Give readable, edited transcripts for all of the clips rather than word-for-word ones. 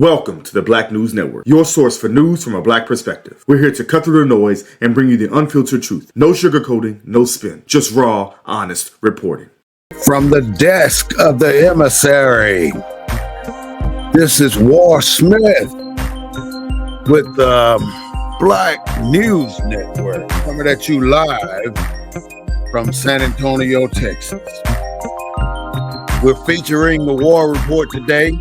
Welcome to the Black News Network, your source for news from a Black perspective. We're here to cut through the noise and bring you the unfiltered truth. No sugarcoating, no spin, just raw, honest reporting. From the desk of the emissary, this is War Smith with the Black News Network, coming at you live from San Antonio, Texas. We're featuring the War Report today,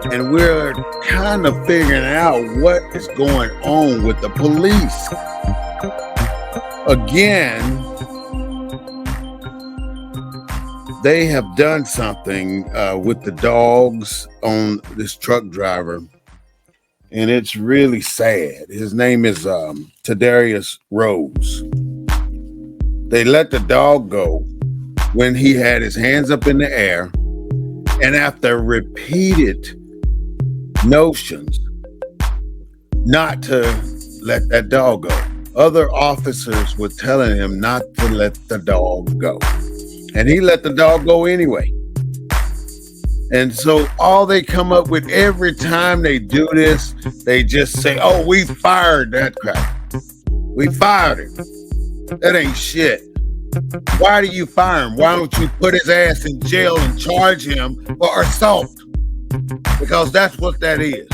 and we're kind of figuring out what is going on with the police. Again, they have done something with the dogs on this truck driver, and it's really sad. His name is Tadarius Rose. They let the dog go when he had his hands up in the air, and after repeated notions not to let that dog go. Other officers were telling him not to let the dog go, and he let the dog go anyway. And so all they come up with every time they do this, they just say, oh, we fired that crap. We fired him. That ain't shit. Why do you fire him? Why don't you put his ass in jail and charge him for assault? Because that's what that is.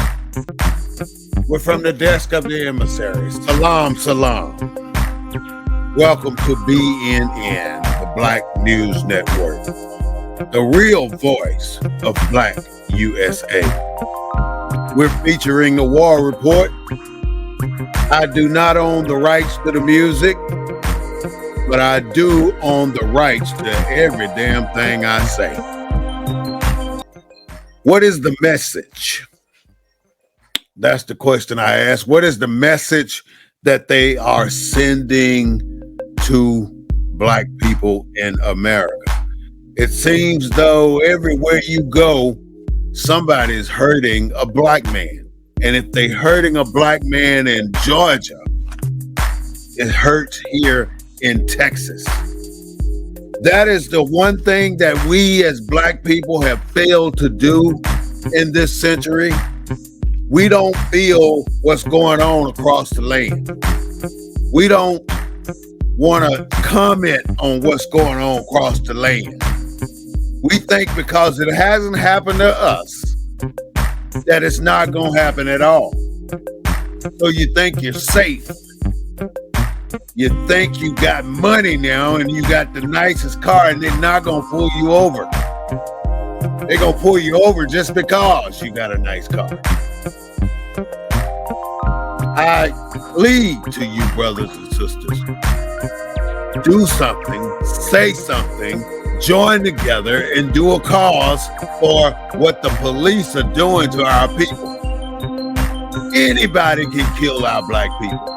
We're from the desk of the emissary. Salam, salam. Welcome to BNN, the Black News Network, the real voice of Black USA. We're featuring the War Report. I do not own the rights to the music, but I do own the rights to every damn thing I say. What is the message? That's the question I ask. What is the message that they are sending to Black people in America? It seems though everywhere you go, somebody's hurting a Black man. And if they're hurting a Black man in Georgia, it hurts here in Texas. That is the one thing that we as Black people have failed to do in this century. We don't feel what's going on across the land. We don't want to comment on what's going on across the land. We think because it hasn't happened to us, that it's not going to happen at all. So you think you're safe. You think you got money now and you got the nicest car, and they're not going to pull you over. They're going to pull you over just because you got a nice car. I plead to you, brothers and sisters, do something, say something, join together and do a cause for what the police are doing to our people. Anybody can kill our Black people.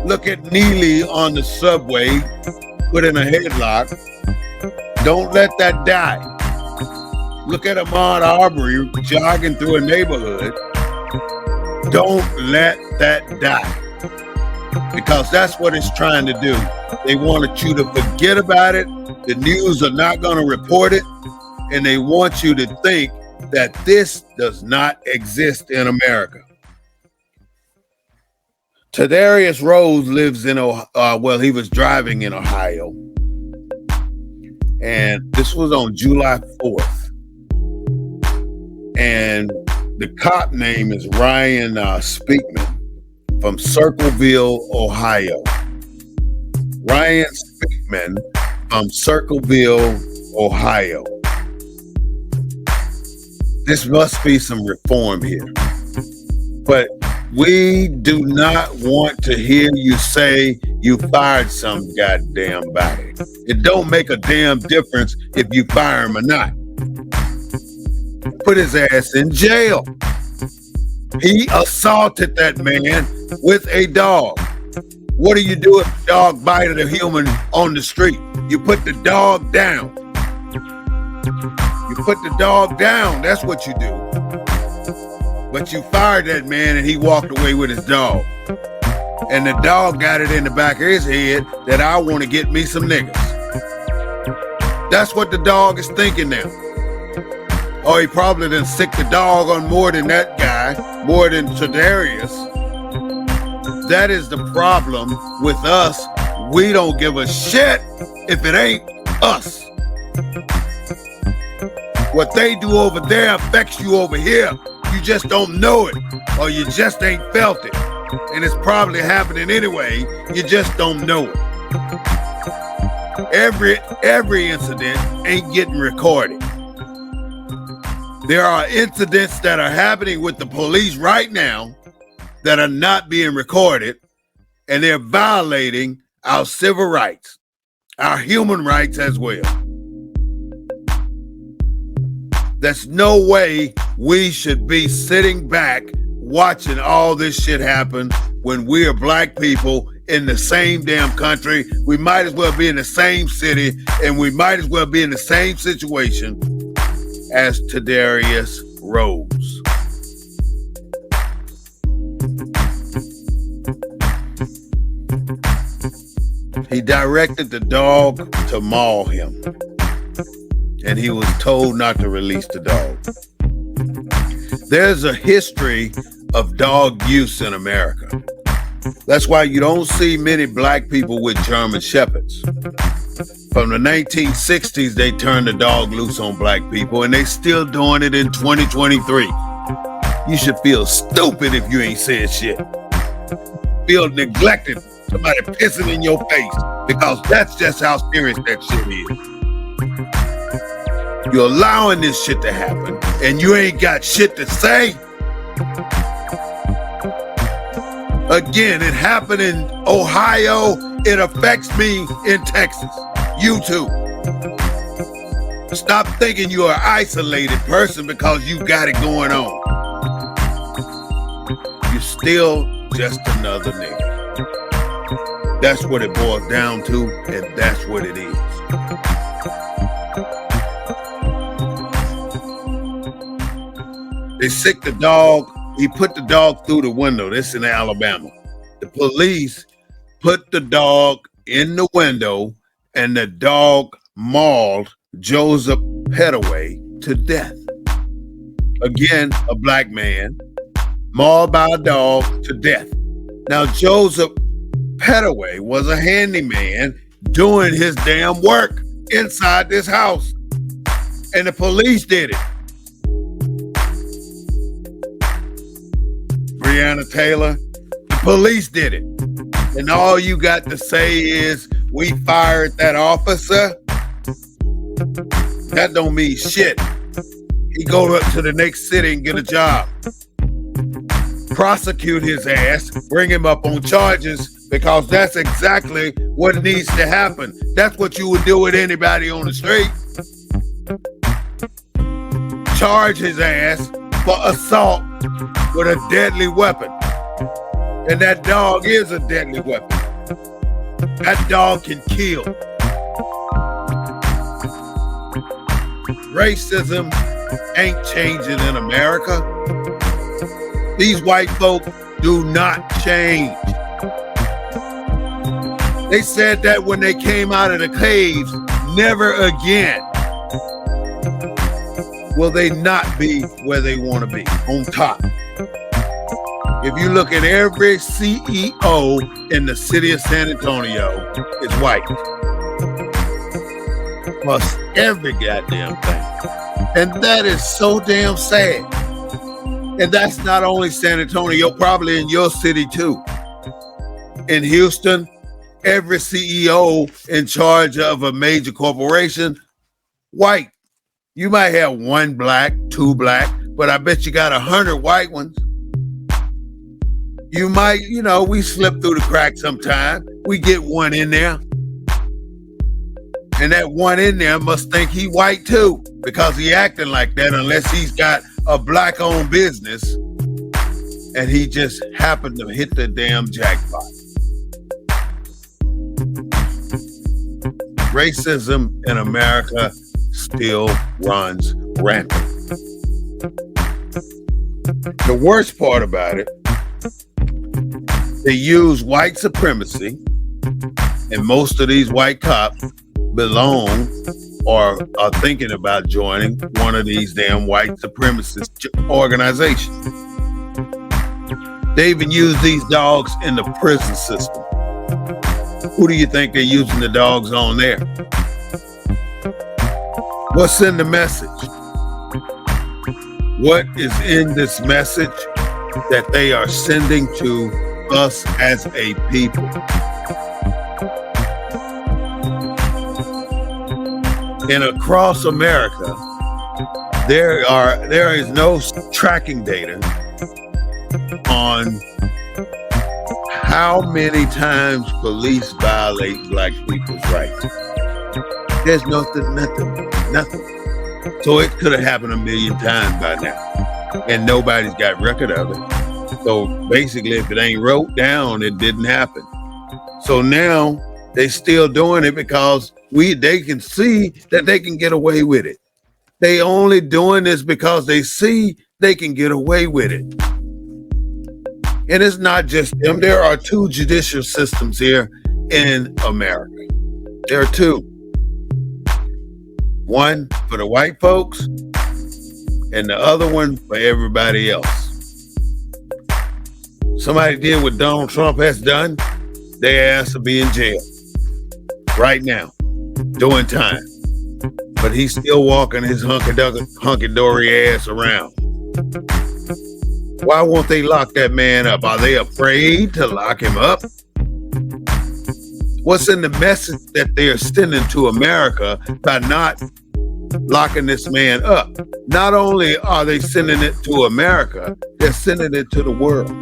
Look at Neely on the subway, put in a headlock. Don't let that die. Look at Ahmaud Arbery jogging through a neighborhood. Don't let that die. Because that's what it's trying to do. They wanted you to forget about it. The news are not going to report it. And they want you to think that this does not exist in America. Tadarius Rose lives in he was driving in Ohio. And this was on July 4th. And the cop name is Ryan Speakman from Circleville, Ohio. Ryan Speakman from Circleville, Ohio. This must be some reform here. But we do not want to hear you say you fired some goddamn body. It don't make a damn difference if you fire him or not. Put his ass in jail. He assaulted that man with a dog. What do you do if a dog bited a human on the street? You put the dog down. You put the dog down. That's what you do. But you fired that man and he walked away with his dog. And the dog got it in the back of his head that I want to get me some niggas. That's what the dog is thinking now. Or he probably done sick the dog on more than that guy, more than Tadarius. That is the problem with us. We don't give a shit if it ain't us. What they do over there affects you over here. You just don't know it, or you just ain't felt it. And it's probably happening anyway. You just don't know it. Every incident ain't getting recorded. There are incidents that are happening with the police right now that are not being recorded, and they're violating our civil rights, our human rights as well. There's no way we should be sitting back watching all this shit happen when we are black people in the same damn country. We might as well be in the same city, and we might as well be in the same situation as Tadarius Rose. He directed the dog to maul him, and he was told not to release the dog. There's a history of dog use in America. That's why you don't see many black people with German Shepherds. From the 1960s, they turned the dog loose on black people, and they still doing it in 2023. You should feel stupid if you ain't said shit. Feel neglected, somebody pissing in your face, because that's just how serious that shit is. You're allowing this shit to happen, and you ain't got shit to say. Again, it happened in Ohio. It affects me in Texas. You too. Stop thinking you're an isolated person because you got it going on. You're still just another nigga. That's what it boils down to, and that's what it is. They sicked the dog. He put the dog through the window. This in Alabama. The police put the dog in the window, and the dog mauled Joseph Petaway to death. Again, a black man mauled by a dog to death. Now, Joseph Petaway was a handyman doing his damn work inside this house, and the police did it. Breonna Taylor, the police did it. And all you got to say is, we fired that officer. That don't mean shit. He go up to the next city and get a job. Prosecute his ass, bring him up on charges, because that's exactly what needs to happen. That's what you would do with anybody on the street. Charge his ass for assault with a deadly weapon. And that dog is a deadly weapon. That dog can kill. Racism ain't changing in America. These white folk do not change. They said that when they came out of the caves, never again will they not be where they want to be, on top. If you look at every CEO in the city of San Antonio, it's white. Plus every goddamn thing. And that is so damn sad. And that's not only San Antonio, probably in your city too. In Houston, every CEO in charge of a major corporation, white. You might have one black, two black, but I bet you got 100 white ones. You might, we slip through the cracks sometime. We get one in there. And that one in there must think he white too, because he acting like that unless he's got a black-owned business and he just happened to hit the damn jackpot. Racism in America still runs rampant. The worst part about it, they use white supremacy, and most of these white cops belong or are thinking about joining one of these damn white supremacist organizations. They even use these dogs in the prison system. Who do you think they're using the dogs on there? What's in the message? What is in this message that they are sending to us as a people? And across America, there is no tracking data on how many times police violate black people's rights. There's nothing. So it could have happened a million times by now, and nobody's got record of it. So basically, if it ain't wrote down, it didn't happen. So now they still doing it because they can see that they can get away with it. They only doing this because they see they can get away with it. And it's not just them. There are two judicial systems here in America. There are two. One for the white folks and the other one for everybody else. Somebody did what Donald Trump has done, their ass will be in jail right now, doing time. But he's still walking his hunky-dory ass around. Why won't they lock that man up? Are they afraid to lock him up? What's in the message that they're sending to America by not locking this man up? Not only are they sending it to America, they're sending it to the world.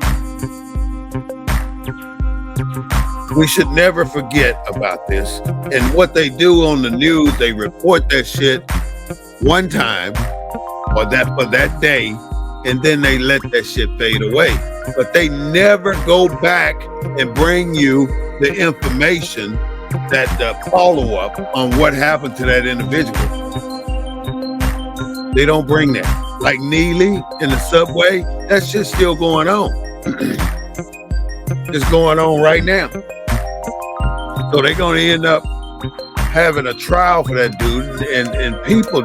We should never forget about this. And what they do on the news, they report that shit one time or for that day, and then they let that shit fade away. But they never go back and bring you the information, that the follow-up on what happened to that individual. They don't bring that. Like Neely in the subway, that shit's still going on. It's going on right now. So they're going to end up having a trial for that dude, and people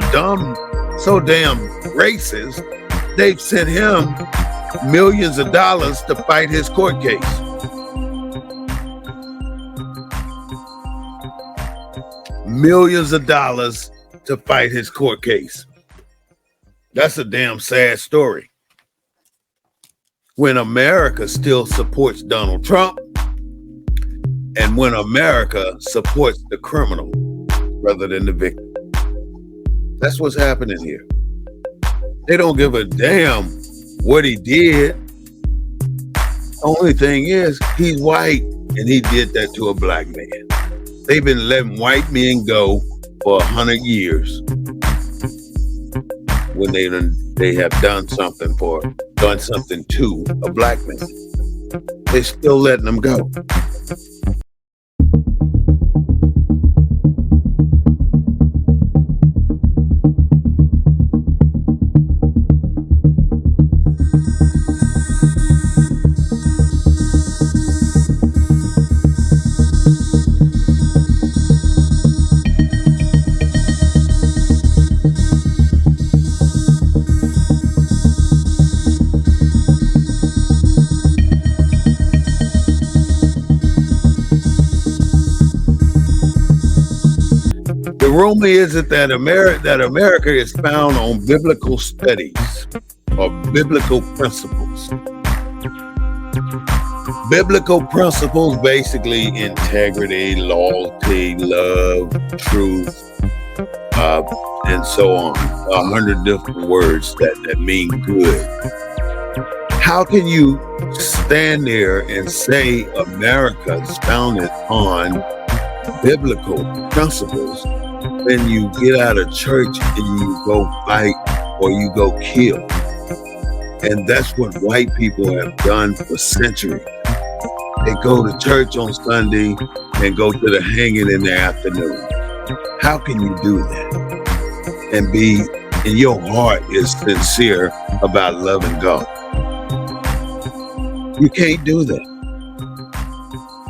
so damn racist, they've sent him millions of dollars to fight his court case. Millions of dollars to fight his court case. That's a damn sad story. When America still supports Donald Trump, and when America supports the criminal rather than the victim. That's what's happening here. They don't give a damn what he did. Only thing is, he's white, and he did that to a black man. They've been letting white men go for 100 years when they have done something to a black man. They're still letting them go. The rumor is that America is found on biblical studies or biblical principles. Biblical principles, basically integrity, loyalty, love, truth, and so on. 100 different words that mean good. How can you stand there and say America is founded on biblical principles when you get out of church and you go fight or you go kill? And that's what white people have done for centuries. They go to church on Sunday and go to the hanging in the afternoon. How can you do that and your heart is sincere about loving God? You can't do that.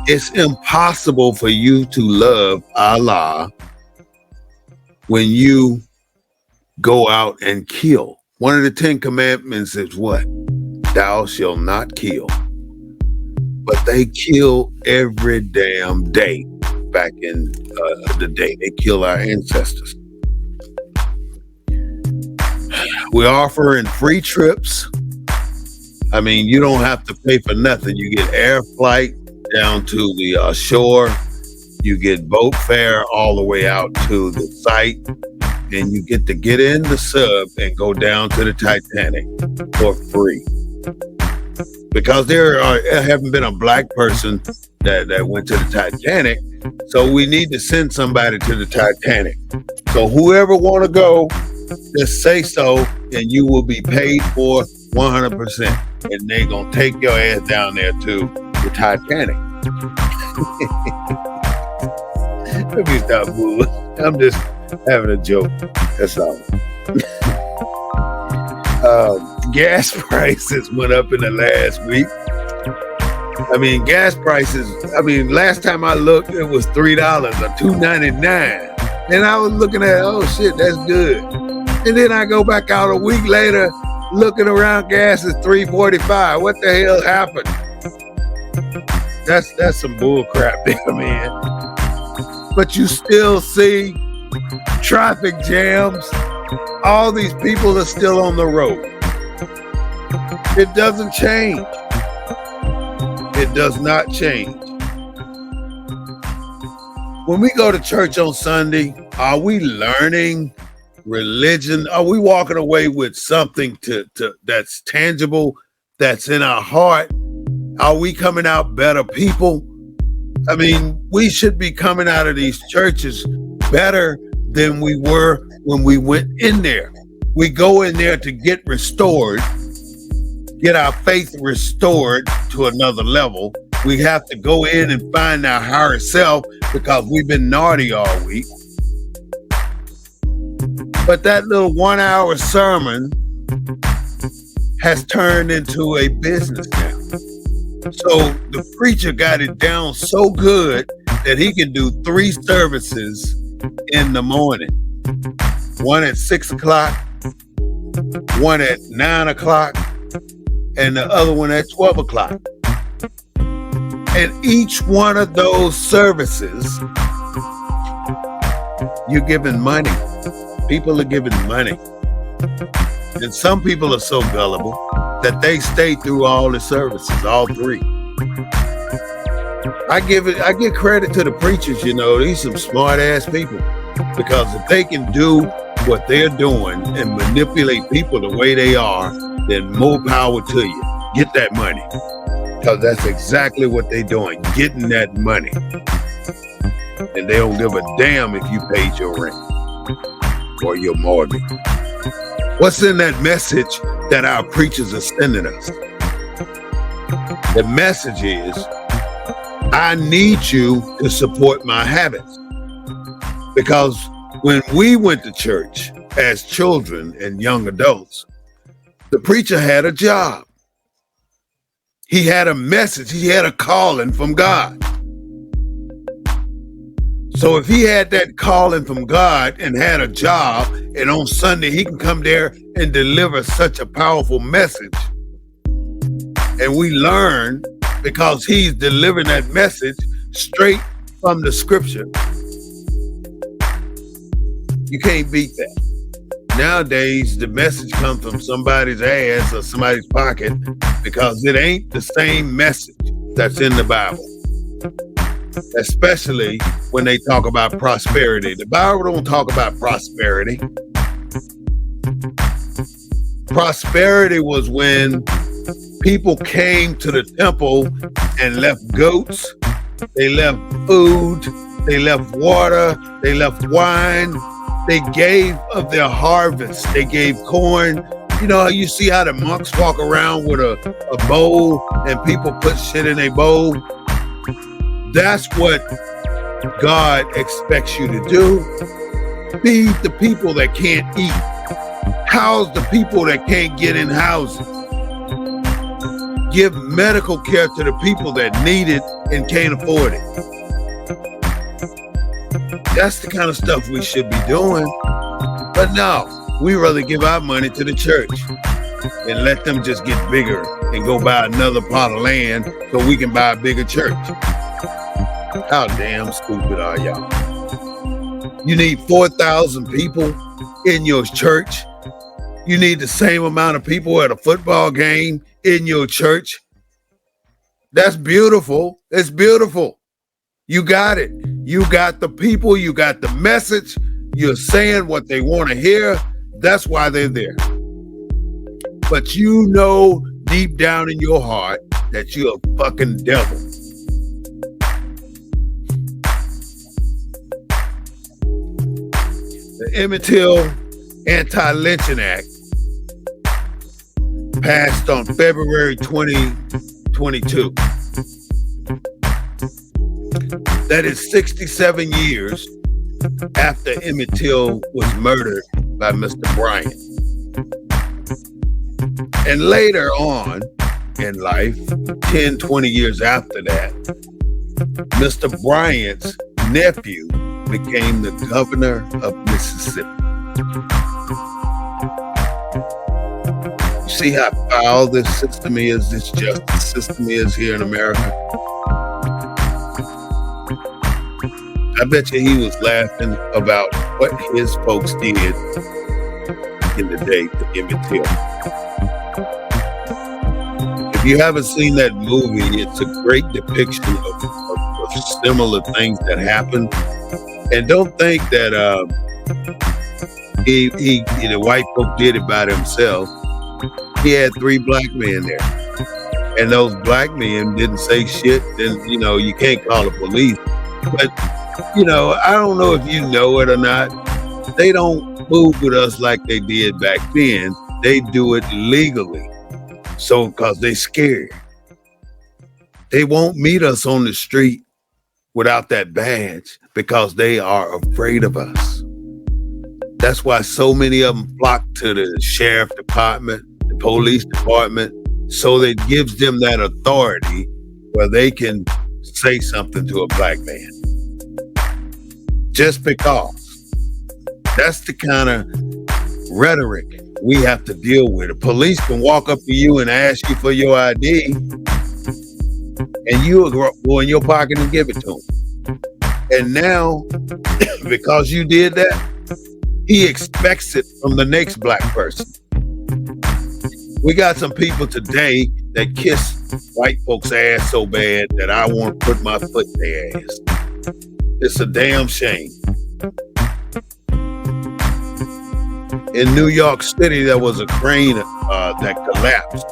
It's impossible for you to love Allah when you go out and kill. One of the 10 commandments is what? Thou shalt not kill. But they kill every damn day. Back in the day, they kill our ancestors. We're offering free trips. I mean, you don't have to pay for nothing. You get air flight down to the shore. You get boat fare all the way out to the site. And you get to get in the sub and go down to the Titanic for free. Because there haven't been a black person that went to the Titanic. So we need to send somebody to the Titanic. So whoever want to go, just say so, and you will be paid for 100%. And they're going to take your ass down there to the Titanic. Let me stop moving. I'm just having a joke. That's all. Gas prices went up in the last week. I mean, gas prices, last time I looked, it was $3 or $2.99. And I was looking at, oh shit, that's good. And then I go back out a week later, looking around, gas is $3.45. What the hell happened? That's some bull crap there, man. But you still see traffic jams. All these people are still on the road. It doesn't change. It does not change. When we go to church on Sunday, are we learning religion? Are we walking away with something that's tangible, that's in our heart? Are we coming out better people? I mean, we should be coming out of these churches better than we were when we went in there. We go in there to get restored, get our faith restored to another level. We have to go in and find our higher self because we've been naughty all week. But that little 1-hour sermon has turned into a business now. So the preacher got it down so good that he can do 3 services in the morning. One at 6 o'clock, one at 9 o'clock, and the other one at 12 o'clock. And each one of those services, you're giving money. People are giving money. And some people are so gullible that they stay through all the services, all 3. I give credit to the preachers, these some smart ass people. Because if they can do what they're doing and manipulate people the way they are, then more power to you. Get that money. Because that's exactly what they're doing, getting that money. And they don't give a damn if you paid your rent or your mortgage. What's in that message that our preachers are sending us? The message is, I need you to support my habits. Because when we went to church as children and young adults, the preacher had a job. He had a message. He had a calling from God. So if he had that calling from God and had a job, and on Sunday he can come there and deliver such a powerful message, and we learn because he's delivering that message straight from the scripture, you can't beat that. Nowadays, the message comes from somebody's ass or somebody's pocket because it ain't the same message that's in the Bible. Especially when they talk about prosperity. The Bible don't talk about prosperity. Prosperity was when people came to the temple and left goats, they left food, they left water, they left wine. They gave of their harvest. They gave corn. You see how the monks walk around with a bowl and people put shit in a bowl? That's what God expects you to do. Feed the people that can't eat. House the people that can't get in housing. Give medical care to the people that need it and can't afford it. That's the kind of stuff we should be doing. But no, we rather give our money to the church and let them just get bigger and go buy another plot of land so we can buy a bigger church. How damn stupid are y'all? You need 4,000 people in your church. You need the same amount of people at a football game in your church. That's beautiful. It's beautiful. You got it. You got the people. You got the message. You're saying what they want to hear. That's why they're there. But you know deep down in your heart that you're a fucking devil. The Emmett Till Anti-Lynching Act passed on February 2022. That is 67 years after Emmett Till was murdered by Mr. Bryant. And later on in life, 10, 20 years after that, Mr. Bryant's nephew became the governor of Mississippi. You see how foul this system is, this justice system is here in America? I bet you he was laughing about what his folks did in the day to Emmett Till. If you haven't seen that movie, it's a great depiction of similar things that happened. And don't think that the white folk did it by themselves. He had 3 black men there, and those black men didn't say shit. Then you can't call the police. But I don't know if you know it or not. They don't move with us like they did back then. They do it legally, so because they scared. They won't meet us on the street without that badge because they are afraid of us. That's why so many of them flock to the sheriff department, the police department, so it gives them that authority where they can say something to a black man. Just because. That's the kind of rhetoric we have to deal with. The police can walk up to you and ask you for your ID, and you will go in your pocket and give it to him. And now, because you did that, he expects it from the next black person. We got some people today that kiss white folks' ass so bad that I want to put my foot in their ass. It's a damn shame. In New York City, there was a crane that collapsed.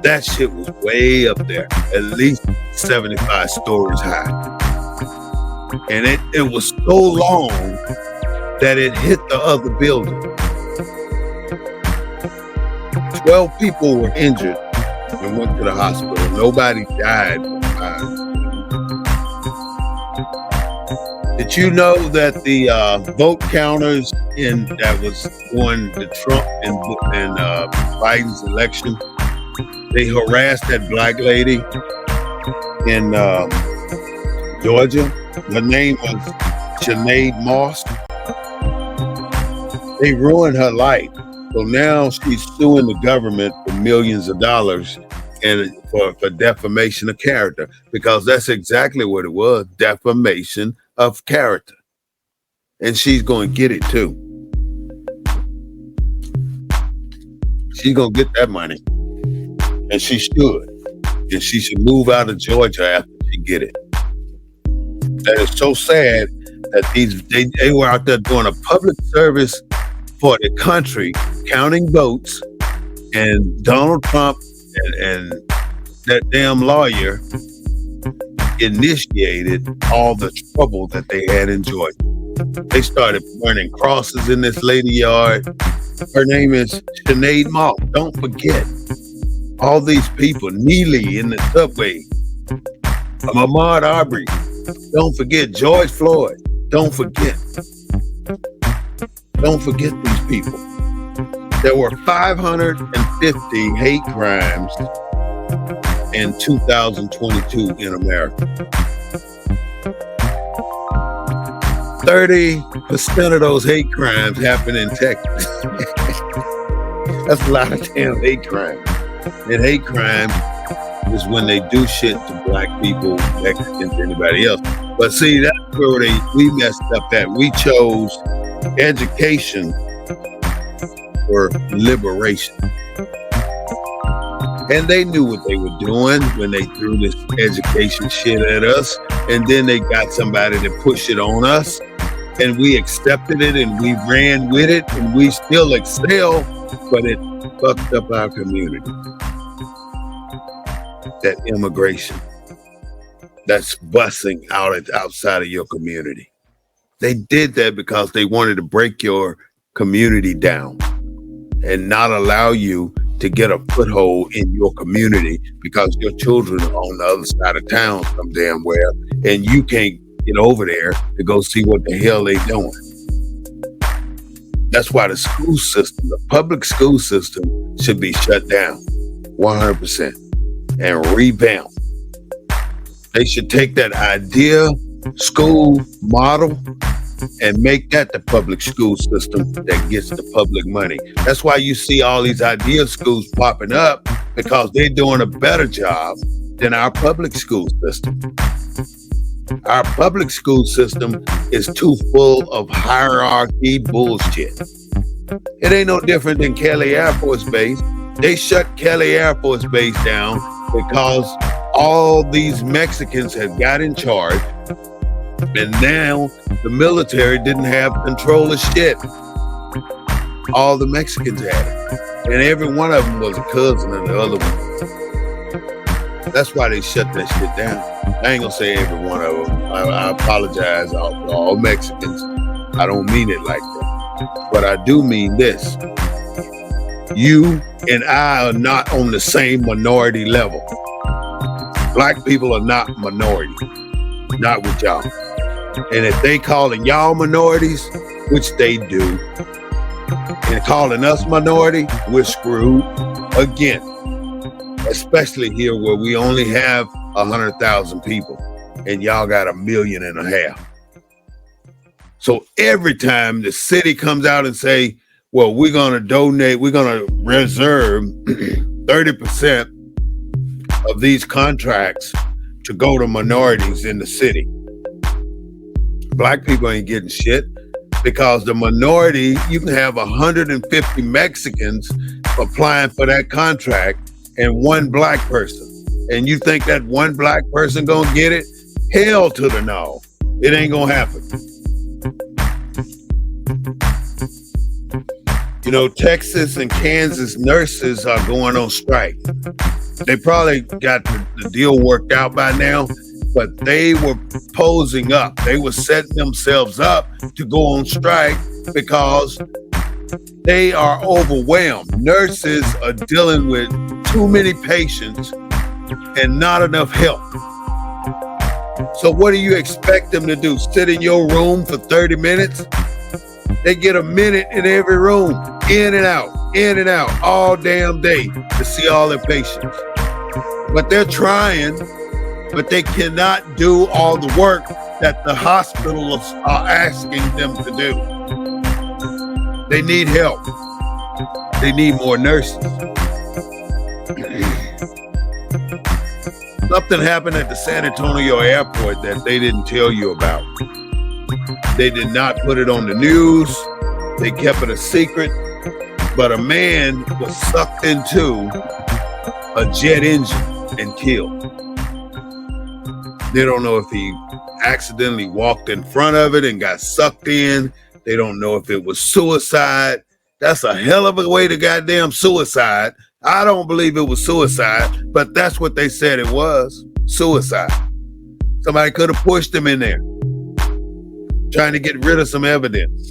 That shit was way up there, at least 75 stories high. And it was so long that it hit the other building. 12 people were injured and went to the hospital. Nobody died. Did you know that the vote counters that was going to Trump and Biden's election, they harassed that black lady in Georgia? Her name was Sinead Moss. They ruined her life. So now she's suing the government for millions of dollars and for defamation of character, because that's exactly what it was, defamation of character. And she's going to get it too. She's going to get that money. And she should. And she should move out of Georgia after she get it. That is so sad that they were out there doing a public service for the country, counting votes, and Donald Trump and that damn lawyer initiated all the trouble that they had in Georgia. They started burning crosses in this lady's yard. Her name is Sinead Moss. Don't forget. All these people, Neely in the subway, Ahmaud Arbery. Don't forget George Floyd. Don't forget. Don't forget these people. There were 550 hate crimes in 2022 in America. 30% of those hate crimes happen in Texas. That's a lot of damn hate crime. And hate crime is when they do shit to black people, Mexicans, anybody else. But see, that's where we messed up at. We chose education for liberation. And they knew what they were doing when they threw this education shit at us. And then they got somebody to push it on us. And we accepted it and we ran with it and we still excel, but it fucked up our community. That immigration that's busing outside of your community. They did that because they wanted to break your community down and not allow you to get a foothold in your community because your children are on the other side of town some damn where, and you can't get over there to go see what the hell they doing. That's why the school system, the public school system, should be shut down 100% and revamped. They should take that idea school model and make that the public school system that gets the public money. That's why you see all these idea schools popping up, because they're doing a better job than our public school system. Our public school system is too full of hierarchy bullshit. It ain't no different than Kelly Air Force Base. They shut Kelly Air Force Base down because all these Mexicans had got in charge, and now the military didn't have control of shit. All the Mexicans had it, and every one of them was a cousin of the other one. That's why they shut that shit down. I ain't gonna say every one of them. I apologize to all Mexicans. I don't mean it like that. But I do mean this. You and I are not on the same minority level. Black people are not minority. Not with y'all. And if they calling y'all minorities, which they do, and calling us minority, we're screwed again. Especially here where we only have 100,000 people and y'all got 1.5 million. So every time the city comes out and say, well, we're going to donate, we're going to reserve 30% of these contracts to go to minorities in the city. Black people ain't getting shit, because the minority, you can have 150 Mexicans applying for that contract and one black person. And you think that one black person gonna get it? Hell to the no. It ain't gonna happen. You know, Texas and Kansas nurses are going on strike. They probably got the deal worked out by now, but they were posing up. They were setting themselves up to go on strike because they are overwhelmed. Nurses are dealing with too many patients and not enough help. So what do you expect them to do? Sit in your room for 30 minutes? They get a minute in every room, in and out, all damn day to see all their patients. But they're trying, but they cannot do all the work that the hospitals are asking them to do. They need help. They need more nurses. Something happened at the San Antonio airport that they didn't tell you about. They did not put it on the news. They kept it a secret. But a man was sucked into a jet engine and killed. They don't know if he accidentally walked in front of it and got sucked in. They don't know if it was suicide. That's a hell of a way to goddamn suicide. I don't believe it was suicide, but that's what they said it was. Suicide. Somebody could have pushed him in there, trying to get rid of some evidence.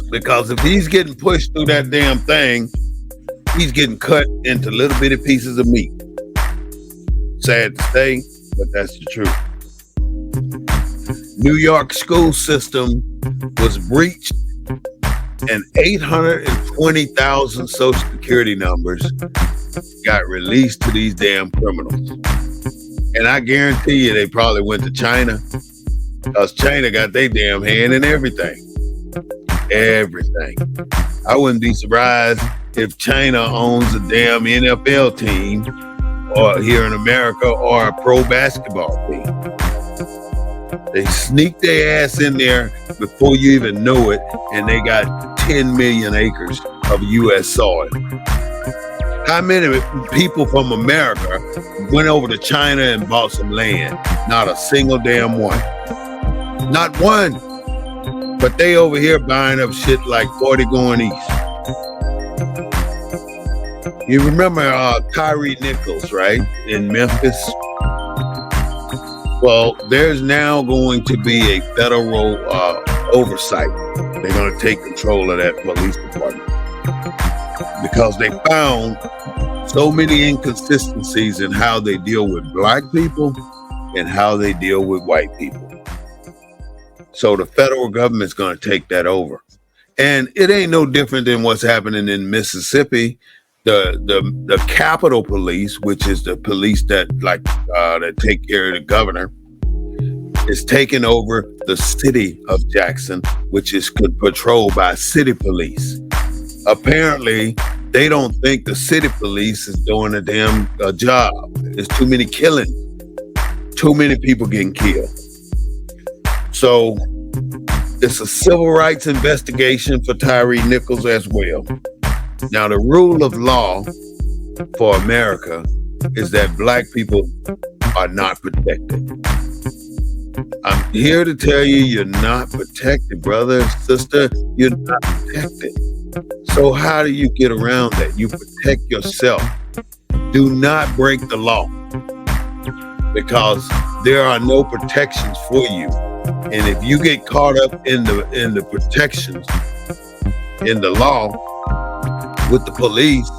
Because if he's getting pushed through that damn thing, he's getting cut into little bitty pieces of meat. Sad to say, but that's the truth. New York school system was breached, and 820,000 Social Security numbers got released to these damn criminals. And I guarantee you they probably went to China, because China got their damn hand in everything. Everything. I wouldn't be surprised if China owns a damn NFL team, or here in America, or a pro basketball team. They sneak their ass in there before you even know it, and they got 10 million acres of U.S. soil. How many people from America went over to China and bought some land? Not a single damn one. Not one. But they over here buying up shit like 40 going east. You remember Tyree Nichols, right? In Memphis? Well, there's now going to be a federal oversight. They're going to take control of that police department, because they found so many inconsistencies in how they deal with black people and how they deal with white people. So the federal government's going to take that over. And it ain't no different than what's happening in Mississippi. The Capitol Police, which is the police that that take care of the governor, is taking over the city of Jackson, which is patrolled by city police. Apparently, they don't think the city police is doing a damn job. There's too many killings, too many people getting killed. So it's a civil rights investigation for Tyree Nichols as well. Now, the rule of law for America is that black people are not protected. I'm here to tell you, you're not protected, brother, sister. You're not protected. So how do you get around that? You protect yourself. Do not break the law, because there are no protections for you. And if you get caught up in the protections in the law with the police,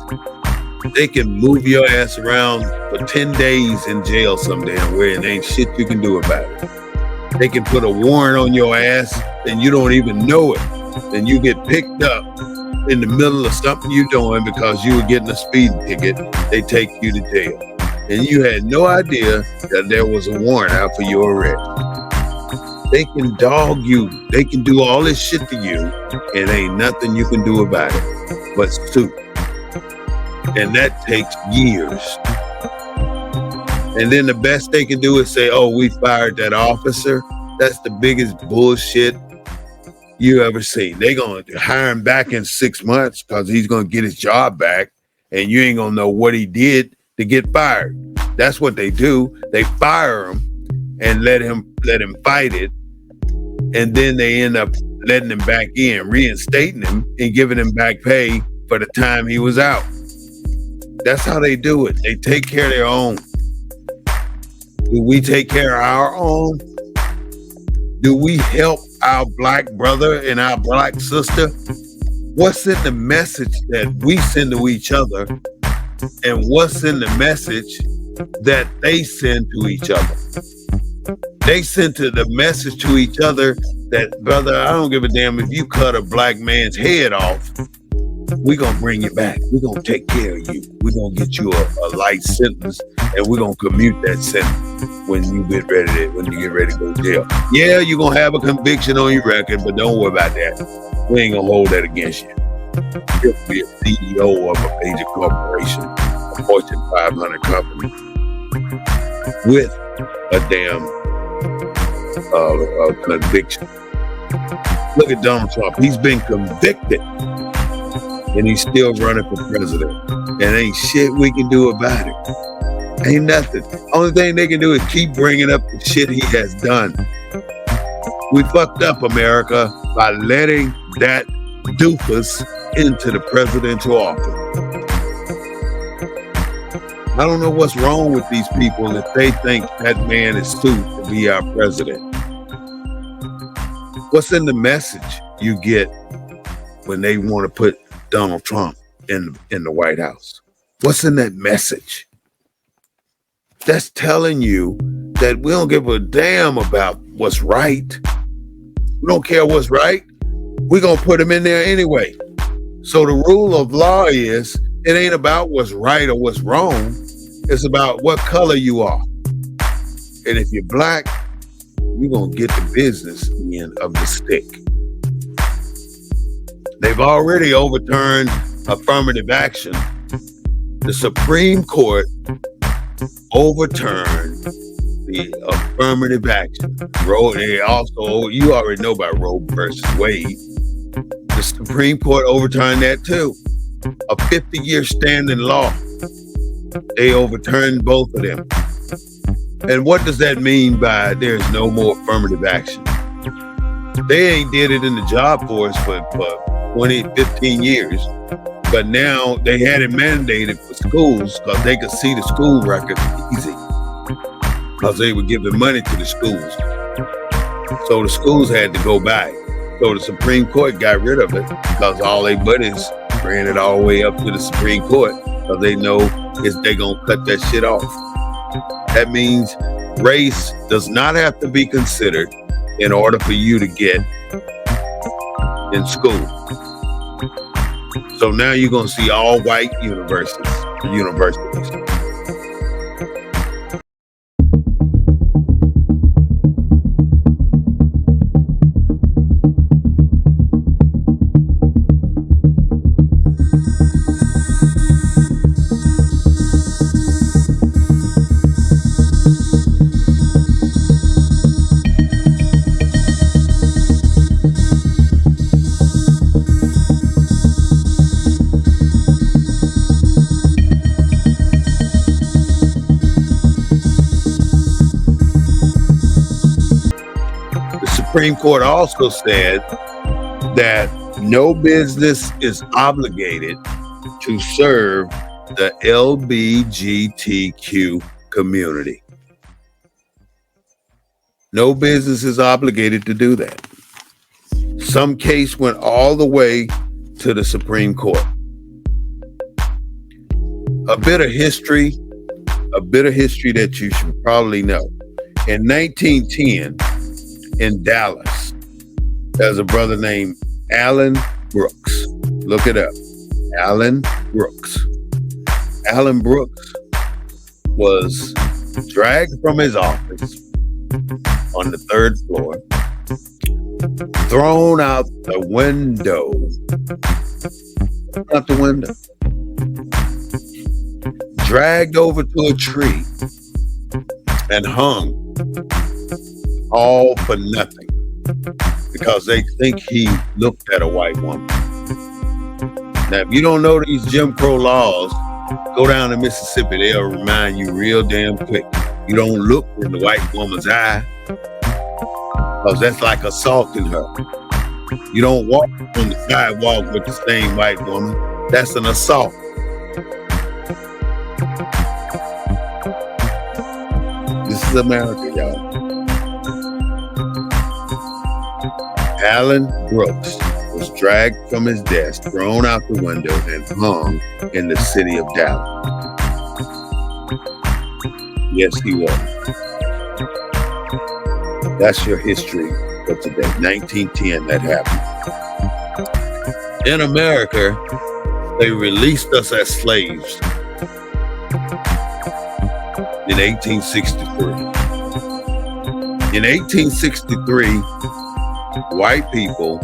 they can move your ass around for 10 days in jail some damn way, and ain't shit you can do about it. They can put a warrant on your ass and you don't even know it. And you get picked up in the middle of something you're doing because you were getting a speeding ticket. They take you to jail. And you had no idea that there was a warrant out for your arrest. They can dog you. They can do all this shit to you, and ain't nothing you can do about it but sue. And that takes years. And then the best they can do is say, oh, we fired that officer. That's the biggest bullshit you ever seen. They gonna hire him back in 6 months because he's gonna get his job back, and you ain't gonna know what he did to get fired. That's what they do. They fire him and let him fight it, and then they end up letting him back in, reinstating him, and giving him back pay for the time he was out. That's how they do it. They take care of their own. Do we take care of our own? Do we help our black brother and our black sister? What's in the message that we send to each other? And what's in the message that they send to each other? They sent the message to each other that, brother, I don't give a damn if you cut a black man's head off. We're going to bring you back. We're going to take care of you. We're going to get you a light sentence, and we're going to commute that sentence when you get ready to go to jail. Yeah, you're going to have a conviction on your record, but don't worry about that. We ain't going to hold that against you. You'll be a CEO of a major corporation, a Fortune 500 company, with a damn conviction. Look at Donald Trump. He's been convicted, and he's still running for president. And ain't shit we can do about it. Ain't nothing. Only thing they can do is keep bringing up the shit he has done. We fucked up, America, by letting that doofus into the presidential office. I don't know what's wrong with these people if they think that man is suited to be our president. What's in the message you get when they want to put Donald Trump in the White House? What's in that message? That's telling you that we don't give a damn about what's right. We don't care what's right. We're going to put him in there anyway. So the rule of law is, it ain't about what's right or what's wrong. It's about what color you are. And if you're black, you're going to get the business end of the stick. They've already overturned affirmative action. The Supreme Court overturned the affirmative action. You already know about Roe versus Wade. The Supreme Court overturned that too. A 50-year standing law. They overturned both of them. And what does that mean by there's no more affirmative action? They ain't did it in the job force for 20, 15 years. But now they had it mandated for schools because they could see the school record easy. Because they were giving money to the schools. So the schools had to go back. So the Supreme Court got rid of it because all their buddies ran it all the way up to the Supreme Court because they know they're going to cut that shit off. That means race does not have to be considered in order for you to get in school. So now you're going to see all white universities. Supreme Court also said that no business is obligated to serve the LGBTQ community. No business is obligated to do that. Some case went all the way to the Supreme Court. A bit of history that you should probably know. In 1910, in Dallas, there's a brother named Alan Brooks. Look it up. Alan Brooks. Alan Brooks was dragged from his office on the 3rd floor, thrown out the window. Dragged over to a tree and hung. All for nothing because they think he looked at a white woman. Now, if you don't know these Jim Crow laws, go down to Mississippi. They'll remind you real damn quick. You don't look in the white woman's eye because that's like assaulting her. You don't walk on the sidewalk with the same white woman. That's an assault. This is America, y'all. Alan Brooks was dragged from his desk, thrown out the window, and hung in the city of Dallas. Yes, he was. That's your history for today. 1910, that happened. In America, they released us as slaves in 1863. In 1863, white people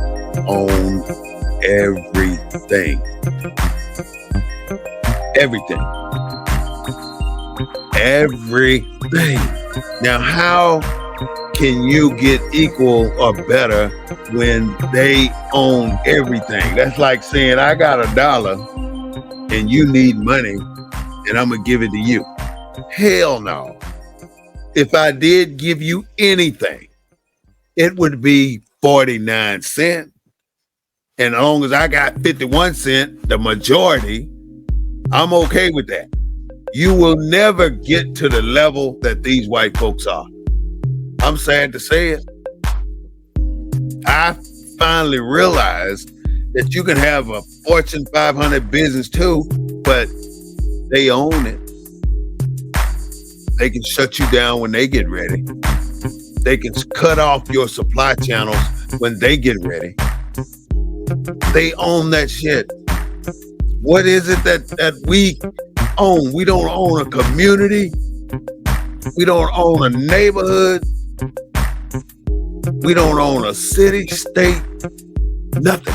owned everything. Everything. Now, how can you get equal or better when they own everything? That's like saying, I got $1 and you need money and I'm going to give it to you. Hell no. If I did give you anything, it would be 49 cents. And as long as I got 51 cents, the majority, I'm okay with that. You will never get to the level that these white folks are. I'm sad to say it. I finally realized that you can have a Fortune 500 business too, but they own it. They can shut you down when they get ready. They can cut off your supply channels when they get ready. They own that shit. What is it that we own? We don't own a community. We don't own a neighborhood. We don't own a city, state, nothing.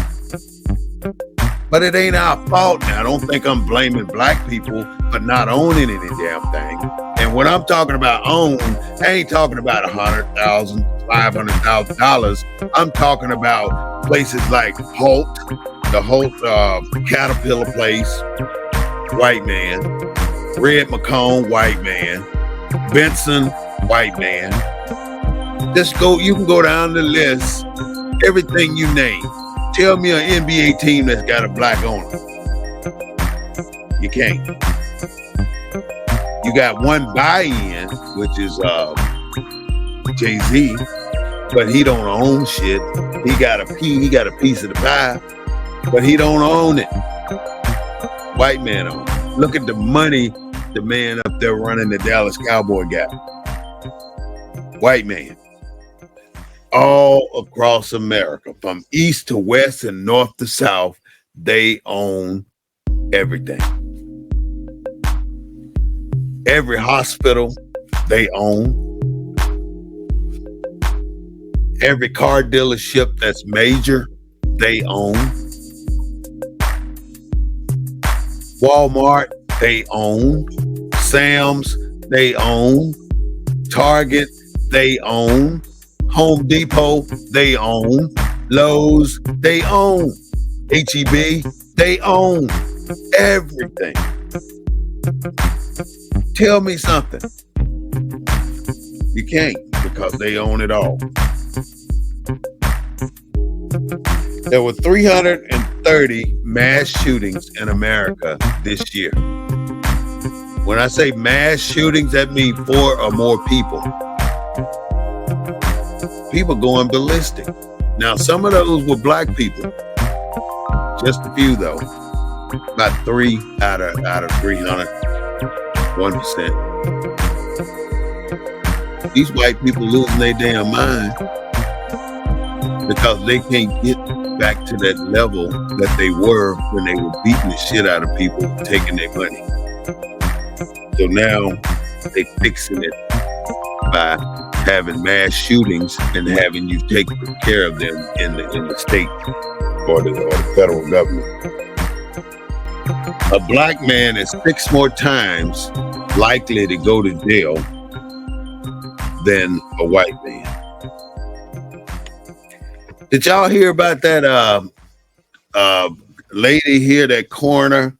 But it ain't our fault now. I don't think I'm blaming black people for not owning any damn thing. And when I'm talking about own, I ain't talking about $100,000, $500,000. I'm talking about places like Holt, the Holt Caterpillar place, white man. Red McCone, white man. Benson, white man. Just go, you can go down the list, everything you name. Tell me an NBA team that's got a black owner. You can't. You got one buy-in, which is Jay-Z, but he don't own shit. He got a piece of the pie, but he don't own it. White man owns it. Look at the money the man up there running the Dallas Cowboy got. White man. All across America, from east to west and north to south, they own everything. Every hospital they own. Every car dealership that's major, they own. Walmart, they own. Sam's, they own. Target, they own. Home Depot, they own. Lowe's, they own. HEB, they own everything. Tell me something. You can't, because they own it all. There were 330 mass shootings in America this year. When I say mass shootings, that means 4 or more people. People going ballistic. Now, some of those were black people. Just a few, though. About 3 out of 300. 1%. These white people losing their damn mind because they can't get back to that level that they were when they were beating the shit out of people, taking their money. So now they fixing it by having mass shootings and having you take care of them in the state or the federal government. A black man is 6 more times likely to go to jail than a white man. Did y'all hear about that lady here, that coroner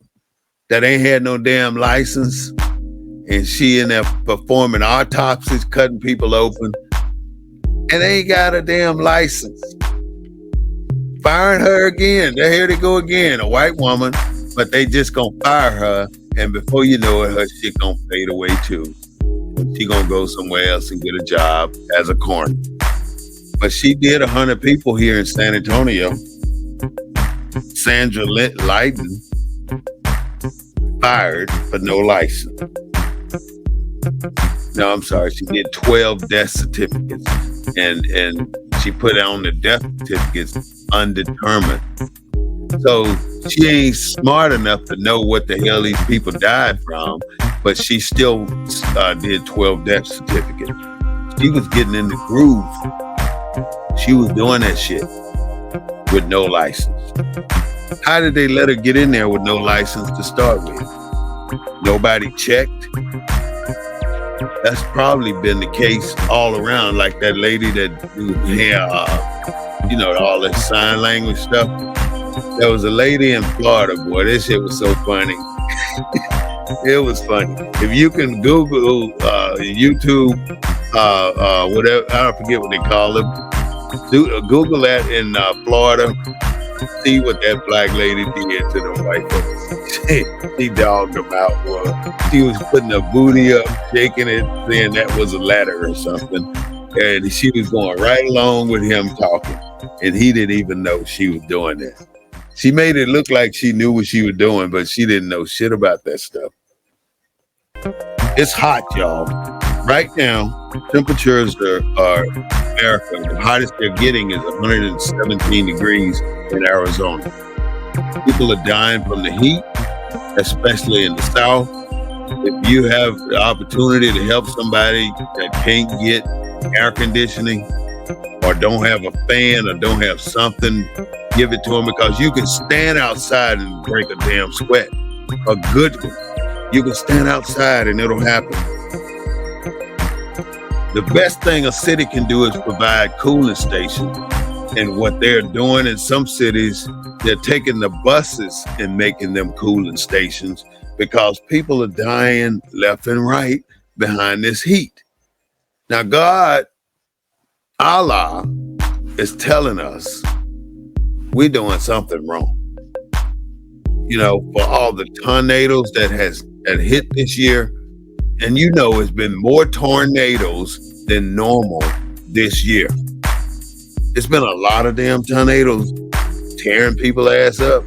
that ain't had no damn license, and she in there performing autopsies, cutting people open, and ain't got a damn license? Firing her again. Here they go again, a white woman, but they just gonna fire her, and before you know it, her shit gonna fade away too. She gonna go somewhere else and get a job as a coroner. But she did 100 people here in San Antonio. Sandra Lyden fired for no license. No, I'm sorry. She did 12 death certificates, and she put on the death certificates undetermined. So she ain't smart enough to know what the hell these people died from, but she still did 12 death certificates. She was getting in the groove. She was doing that shit with no license. How did they let her get in there with no license to start with? Nobody checked. That's probably been the case all around, like that lady that do all that sign language stuff. There was a lady in Florida, boy, this shit was so funny. It was funny. If you can Google, YouTube, whatever, I don't forget what they call it. Google that in Florida. See what that black lady did to them white folks. She dogged them out, boy. She was putting her booty up, shaking it, saying that was a ladder or something. And she was going right along with him talking. And he didn't even know she was doing that. She made it look like she knew what she was doing, but she didn't know shit about that stuff. It's hot, y'all. Right now, temperatures are America. The hottest they're getting is 117 degrees in Arizona. People are dying from the heat, especially in the South. If you have the opportunity to help somebody that can't get air conditioning or don't have a fan or don't have something, give it to them, because you can stand outside and break a damn sweat. A good one. You can stand outside and it'll happen. The best thing a city can do is provide cooling stations. And what they're doing in some cities, they're taking the buses and making them cooling stations because people are dying left and right behind this heat. Now, God, Allah, is telling us we're doing something wrong. You know, for all the tornadoes that hit this year, and you know it's been more tornadoes than normal this year. It's been a lot of damn tornadoes tearing people's ass up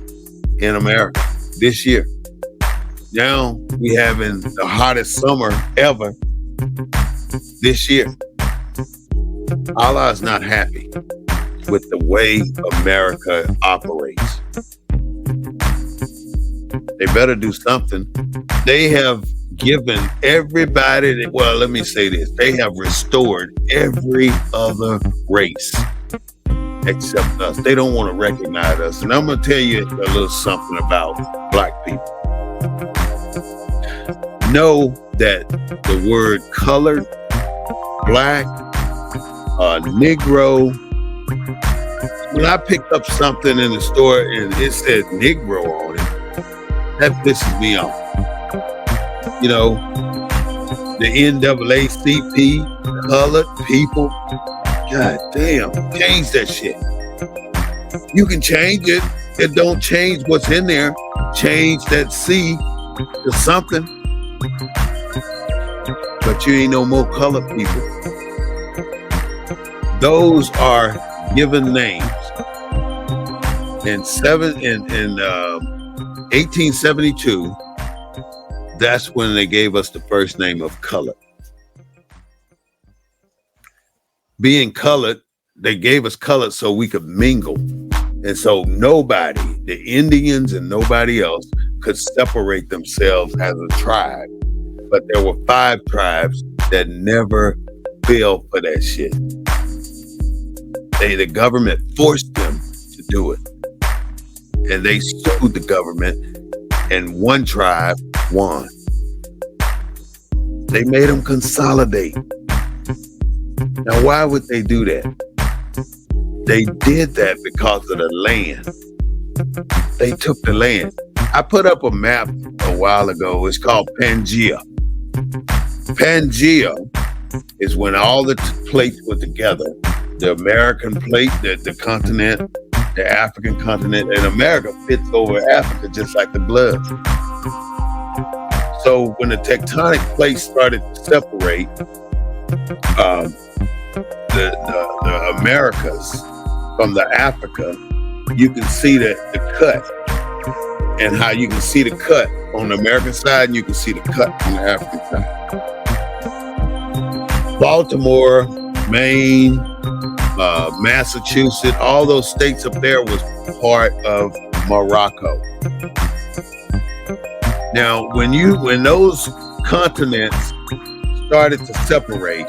in America this year. Now we having the hottest summer ever this year. Allah is not happy with the way America operates. They better do something. They have given everybody, well, let me say this. They have restored every other race except us. They don't want to recognize us. And I'm going to tell you a little something about Black people. Know that the word colored, Black, Negro, when I picked up something in the store and it said Negro on it, that pisses me off. You know, the NAACP, colored people, God damn, change that shit. You can change it. It don't change what's in there. Change that C to something. But you ain't no more colored people. Those are given names. In 1872, that's when they gave us the first name of color. Being colored, they gave us color so we could mingle. And so nobody, the Indians and nobody else, could separate themselves as a tribe. But there were 5 tribes that never fell for that shit. The government forced them to do it. And they sued the government, and one tribe won. They made them consolidate. Now, why would they do that? They did that because of the land. They took the land. I put up a map a while ago. It's called Pangea. Pangea is when all the plates were together. The American plate, the continent, the African continent, and America fits over Africa just like the glove. So when the tectonic plates started to separate, the Americas from the Africa, you can see the cut, and how you can see the cut on the American side and you can see the cut on the African side. Baltimore, Maine, Massachusetts, all those states up there was part of Morocco. Now, when those continents started to separate,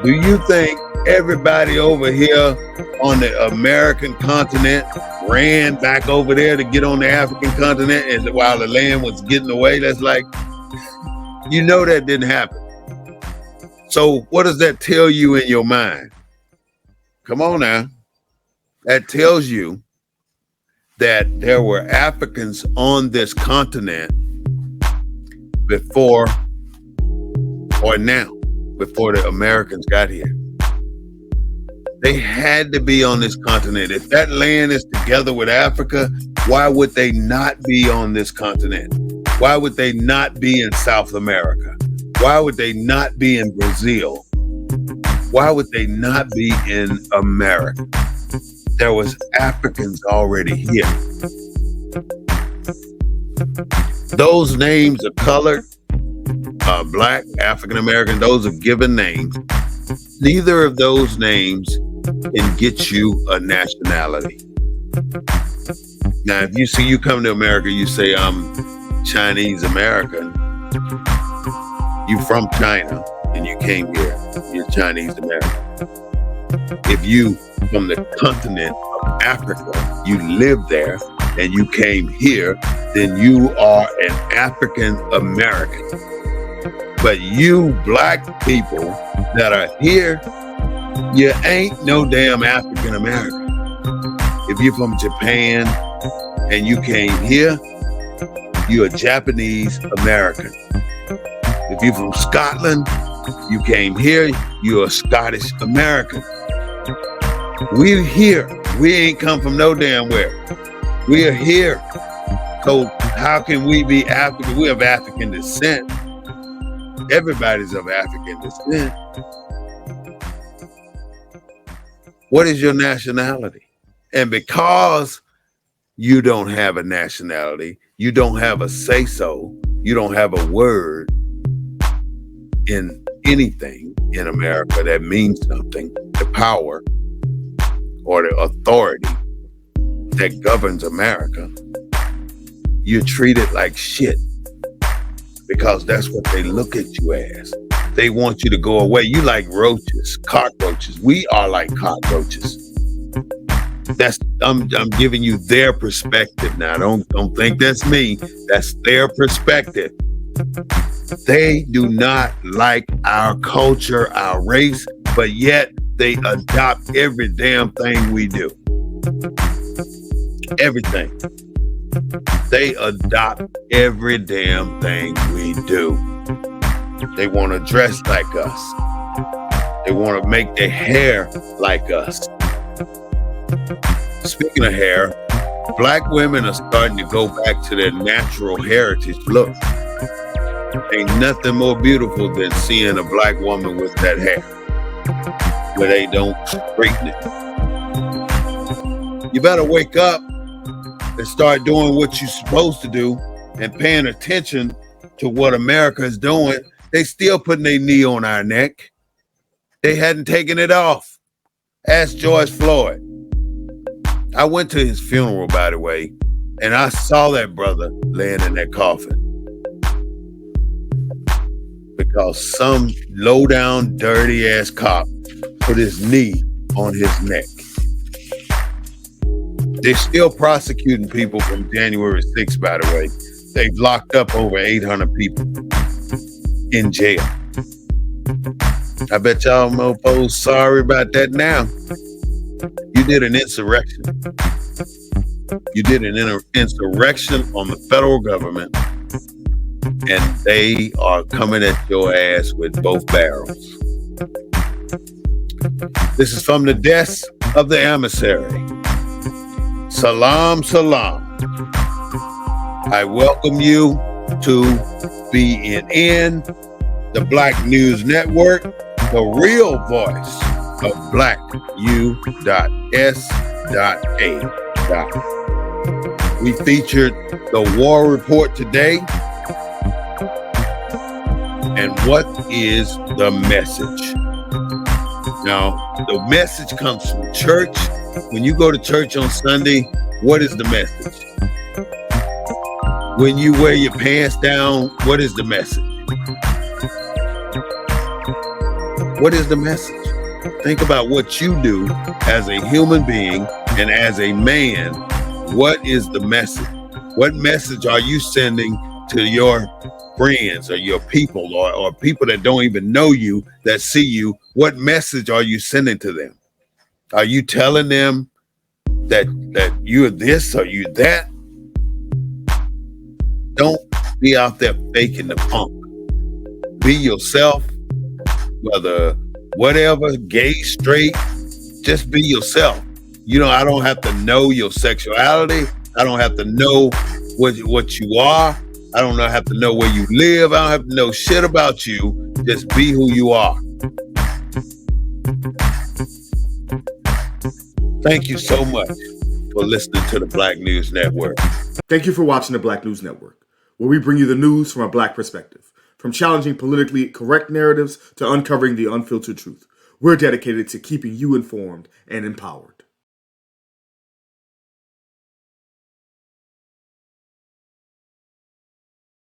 do you think everybody over here on the American continent ran back over there to get on the African continent, and while the land was getting away? That's like, you know, that didn't happen. So what does that tell you in your mind? Come on now. That tells you that there were Africans on this continent before or now, before the Americans got here. They had to be on this continent. If that land is together with Africa, why would they not be on this continent? Why would they not be in South America? Why would they not be in Brazil? Why would they not be in America? There was Africans already here. Those names are colored, Black, African American, those are given names. Neither of those names can get you a nationality. Now, if you come to America, you say, I'm Chinese American. you from China and you came here, you're Chinese American. If you from the continent of Africa, you live there and you came here, then you are an African American. But you black people that are here, you ain't no damn African American. If you're from Japan and you came here, you're a Japanese American. If you're from Scotland, you came here, you're a Scottish American. We're here. We ain't come from no damn where. We are here. So how can we be African? We have African descent. Everybody's of African descent. What is your nationality? And because you don't have a nationality, you don't have a say-so, you don't have a word in anything in America that means something, the power or the authority that governs America, you're treated like shit because that's what they look at you as. They want you to go away. You like roaches, cockroaches. We are like cockroaches. I'm giving you their perspective now. Don't think that's me. That's their perspective. They do not like our culture, our race, but yet they adopt every damn thing we do. Everything. They adopt every damn thing we do. They want to dress like us. They want to make their hair like us. Speaking of hair, black women are starting to go back to their natural heritage look. Ain't nothing more beautiful than seeing a black woman with that hair where they don't straighten it. You better wake up and start doing what you're supposed to do and paying attention to what America is doing. They still putting their knee on our neck. They hadn't taken it off. Ask George Floyd. I went to his funeral, by the way, and I saw that brother laying in that coffin because some low-down, dirty-ass cop put his knee on his neck. They're still prosecuting people from January 6th, by the way. They've locked up over 800 people in jail. I bet y'all mofos sorry about that now. You did an insurrection. You did an insurrection on the federal government, and they are coming at your ass with both barrels. This is from the desk of the emissary. Salam, salam. I welcome you to BNN, the Black News Network, the real voice of Black U.S.A. We featured the war report today. And what is the message? Now, the message comes from church. When you go to church on Sunday, what is the message? When you wear your pants down, what is the message? What is the message? Think about what you do as a human being and as a man. What is the message? What message are you sending to your friends or your people or people that don't even know you, that see you? What message are you sending to them? Are you telling them that you're this or you that? Don't be out there faking the punk. Be yourself, whether whatever, gay, straight, just be yourself. You know, I don't have to know your sexuality. I don't have to know what you are. I don't have to know where you live. I don't have to know shit about you. Just be who you are. Thank you so much for listening to the Black News Network. Thank you for watching the Black News Network, where we bring you the news from a Black perspective. From challenging politically correct narratives to uncovering the unfiltered truth, we're dedicated to keeping you informed and empowered.